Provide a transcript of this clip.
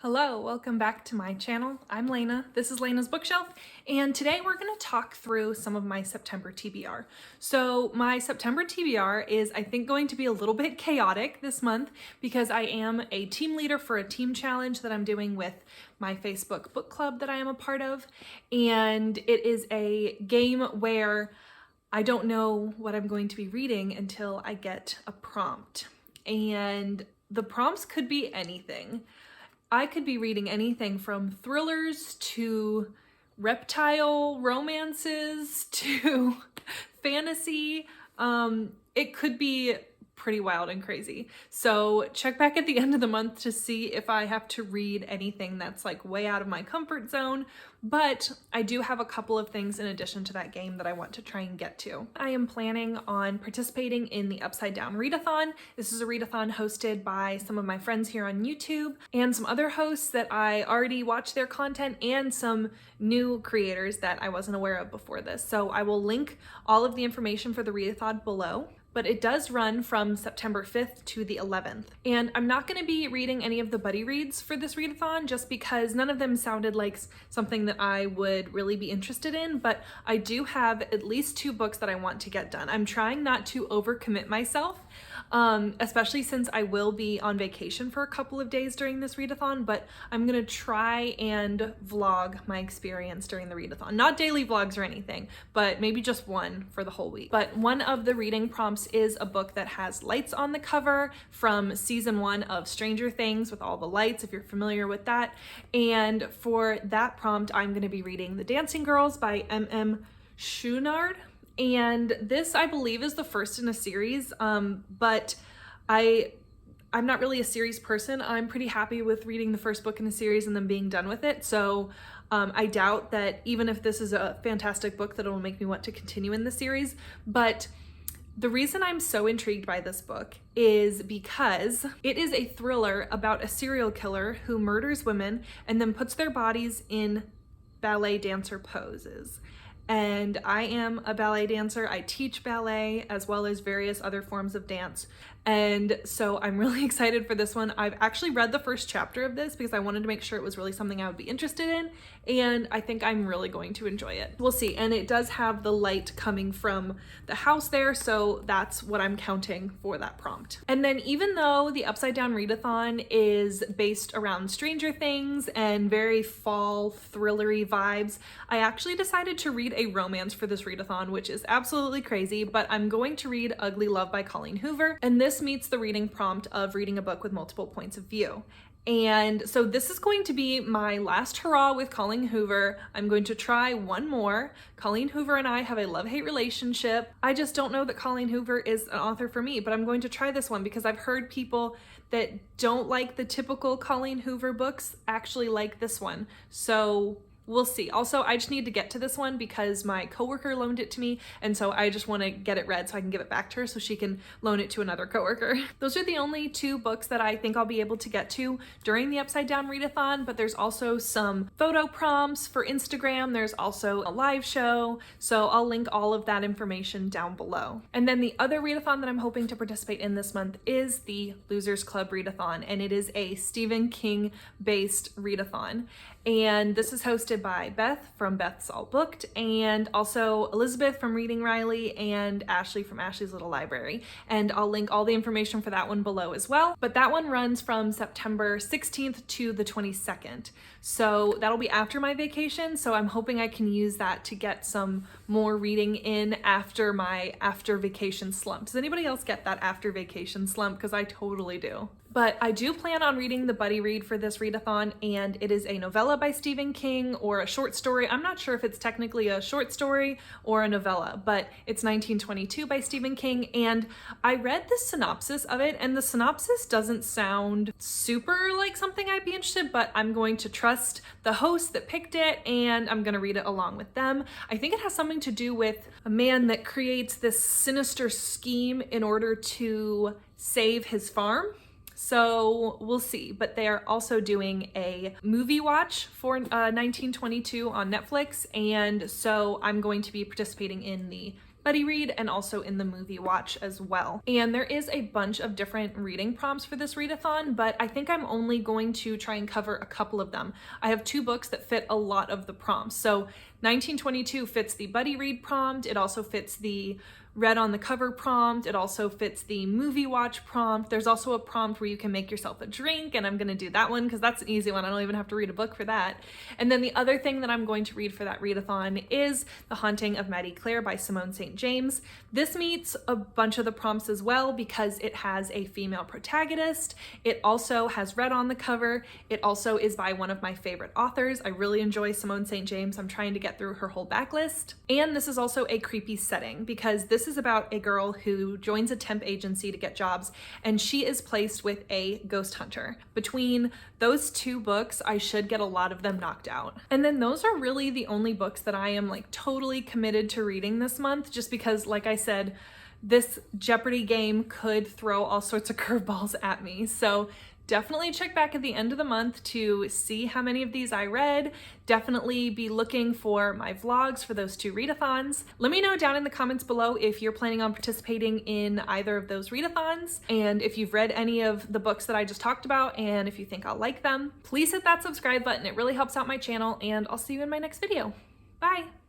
Hello, welcome back to my channel. I'm Lena, this is Lena's Bookshelf, and today we're going to talk through some of my September TBR. So my September TBR is, I think, going to be a little bit chaotic this month because I am a team leader for a team challenge that I'm doing with my Facebook book club that I am a part of, and it is a game where I don't know what I'm going to be reading until I get a prompt, and the prompts could be anything. I could be reading anything from thrillers to reptile romances to fantasy. It could be pretty wild and crazy. So check back at the end of the month to see if I have to read anything that's like way out of my comfort zone. But I do have a couple of things in addition to that game that I want to try and get to. I am planning on participating in the Upside Down Readathon. This is a readathon hosted by some of my friends here on YouTube and some other hosts that I already watch their content and some new creators that I wasn't aware of before this. So I will link all of the information for the readathon below. But it does run from September 5th to the 11th. And I'm not going to be reading any of the buddy reads for this readathon just because none of them sounded like something that I would really be interested in, but I do have at least 2 books that I want to get done. I'm trying not to overcommit myself, especially since I will be on vacation for a couple of days during this readathon, but I'm going to try and vlog my experience during the readathon. Not daily vlogs or anything, but maybe just one for the whole week. But one of the reading prompts is a book that has lights on the cover from season 1 of Stranger Things with all the lights, if you're familiar with that. And for that prompt, I'm going to be reading The Dancing Girls by M.M. Chouinard. And this, I believe, is the first in a series, but I'm not really a series person. I'm pretty happy with reading the first book in a series and then being done with it. So I doubt that even if this is a fantastic book that it will make me want to continue in the series. But the reason I'm so intrigued by this book is because it is a thriller about a serial killer who murders women and then puts their bodies in ballet dancer poses. And I am a ballet dancer. I teach ballet as well as various other forms of dance. And so I'm really excited for this one. I've actually read the first chapter of this because I wanted to make sure it was really something I would be interested in. And I think I'm really going to enjoy it. We'll see. And it does have the light coming from the house there. So that's what I'm counting for that prompt. And then even though the Upside Down Readathon is based around Stranger Things and very fall thrillery vibes, I actually decided to read a romance for this readathon, which is absolutely crazy, but I'm going to read Ugly Love by Colleen Hoover. And this meets the reading prompt of reading a book with multiple points of view. And so this is going to be my last hurrah with Colleen Hoover. I'm going to try one more. Colleen Hoover and I have a love-hate relationship. I just don't know that Colleen Hoover is an author for me, but I'm going to try this one because I've heard people that don't like the typical Colleen Hoover books actually like this one. So we'll see. Also, I just need to get to this one because my coworker loaned it to me, and so I just want to get it read so I can give it back to her so she can loan it to another coworker. Those are the only 2 books that I think I'll be able to get to during the Upside Down Readathon, but there's also some photo prompts for Instagram. There's also a live show, so I'll link all of that information down below. And then the other readathon that I'm hoping to participate in this month is the Losers Club Readathon, and it is a Stephen King based readathon. And this is hosted by Beth from Beth's All Booked, and also Elizabeth from Reading Riley and Ashley from Ashley's Little Library. And I'll link all the information for that one below as well. But that one runs from September 16th to the 22nd. So that'll be after my vacation. So I'm hoping I can use that to get some more reading in after my after vacation slump. Does anybody else get that after vacation slump? Because I totally do. But I do plan on reading the buddy read for this readathon, and it is a novella by Stephen King or a short story. I'm not sure if it's technically a short story or a novella, but it's 1922 by Stephen King, and I read the synopsis of it, and the synopsis doesn't sound super like something I'd be interested in, but I'm going to trust the host that picked it, and I'm going to read it along with them. I think it has something to do with a man that creates this sinister scheme in order to save his farm. So we'll see, but they are also doing a movie watch for 1922 on Netflix, and so I'm going to be participating in the buddy read and also in the movie watch as well. And there is a bunch of different reading prompts for this readathon, but I think I'm only going to try and cover a couple of them. I have 2 books that fit a lot of the prompts. So 1922 fits the buddy read prompt. It also fits the read on the cover prompt. It also fits the movie watch prompt. There's also a prompt where you can make yourself a drink, and I'm gonna do that one because that's an easy one. I don't even have to read a book for that. And then the other thing that I'm going to read for that readathon is The Haunting of Maddie Clare by Simone St. James. This meets a bunch of the prompts as well because it has a female protagonist. It also has read on the cover. It also is by one of my favorite authors. I really enjoy Simone St. James. I'm trying to get through her whole backlist. And this is also a creepy setting because this is about a girl who joins a temp agency to get jobs, and she is placed with a ghost hunter. Between those 2 books, I should get a lot of them knocked out. And then those are really the only books that I am like totally committed to reading this month, just because, like I said, this Jeopardy game could throw all sorts of curveballs at me. So definitely check back at the end of the month to see how many of these I read. Definitely be looking for my vlogs for those 2 readathons. Let me know down in the comments below if you're planning on participating in either of those readathons, and if you've read any of the books that I just talked about, and if you think I'll like them. Please hit that subscribe button. It really helps out my channel, and I'll see you in my next video. Bye!